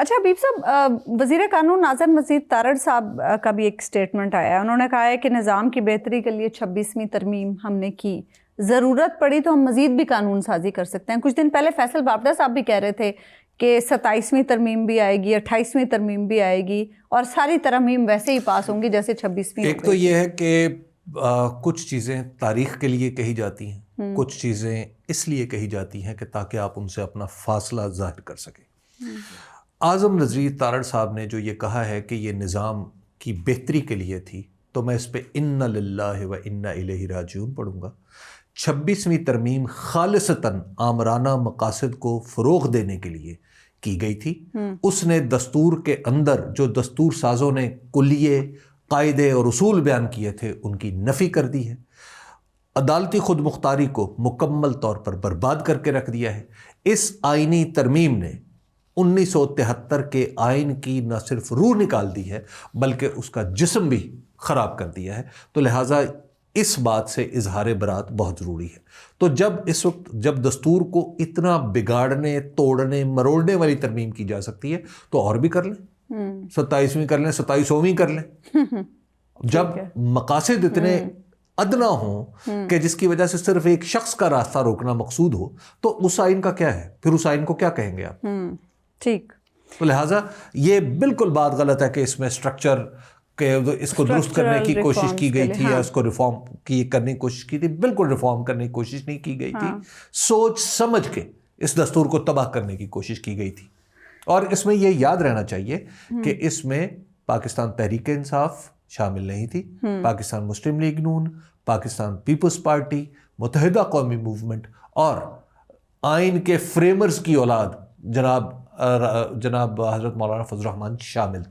اچھا حبیب صاحب، وزیر قانون ناظر مزید تارڑ صاحب کا بھی ایک سٹیٹمنٹ آیا ہے. انہوں نے کہا ہے کہ نظام کی بہتری کے لیے 26ویں ترمیم ہم نے کی، ضرورت پڑی تو ہم مزید بھی قانون سازی کر سکتے ہیں. کچھ دن پہلے فیصل بابڑا صاحب بھی کہہ رہے تھے کہ 27ویں ترمیم بھی آئے گی، 28ویں ترمیم بھی آئے گی، اور ساری ترمیم ویسے ہی پاس ہوں گی جیسے 26ویں. ایک تو یہ ہے کہ کچھ چیزیں تاریخ کے لیے کہی جاتی ہیں، کچھ چیزیں اس لیے کہی جاتی ہیں کہ تاکہ آپ ان سے اپنا فاصلہ ظاہر کر سکیں. اعظم نذیر تارڑ صاحب نے جو یہ کہا ہے کہ یہ نظام کی بہتری کے لیے تھی، تو میں اس پہ انا للہ و انا الیہ راجعون پڑھوں گا. 26ویں ترمیم خالصتاً آمرانہ مقاصد کو فروغ دینے کے لیے کی گئی تھی. اس نے دستور کے اندر جو دستور سازوں نے کلیے، قاعدے اور اصول بیان کیے تھے ان کی نفی کر دی ہے. عدالتی خود مختاری کو مکمل طور پر برباد کر کے رکھ دیا ہے. اس آئینی ترمیم نے 1973 کے آئین کی نہ صرف روح نکال دی ہے بلکہ اس کا جسم بھی خراب کر دیا ہے. تو لہٰذا اس بات سے اظہار برات بہت ضروری ہے. تو اس وقت جب دستور کو اتنا بگاڑنے، توڑنے، مروڑنے والی ترمیم کی جا سکتی ہے تو اور بھی کر لیں، 27ویں کر لیں، 2700ویں کر لیں. جب مقاصد اتنے ادنا ہوں کہ جس کی وجہ سے صرف ایک شخص کا راستہ روکنا مقصود ہو تو اس آئین کا کیا ہے؟ پھر اس آئین کو کیا کہیں گے آپ؟ ٹھیک. تو لہٰذا یہ بالکل بات غلط ہے کہ اس میں اسٹرکچر کہ اس کو درست کرنے کی کوشش کی گئی تھی یا اس کو ریفارم کرنے کی کوشش کی تھی. بالکل ریفارم کرنے کی کوشش نہیں کی گئی تھی، سوچ سمجھ کے اس دستور کو تباہ کرنے کی کوشش کی گئی تھی. اور اس میں یہ یاد رہنا چاہیے کہ اس میں پاکستان تحریک انصاف شامل نہیں تھی، پاکستان مسلم لیگ نون، پاکستان پیپلز پارٹی، متحدہ قومی موومنٹ اور آئین کے فریمرز کی اولاد جناب حضرت مولانا فضل الرحمان شامل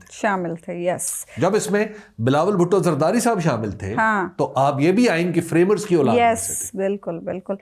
تھے. یس. جب اس میں بلاول بھٹو زرداری صاحب شامل تھے تو آپ یہ بھی آئین کے فریمرز کی اولاد. یس، بالکل بالکل.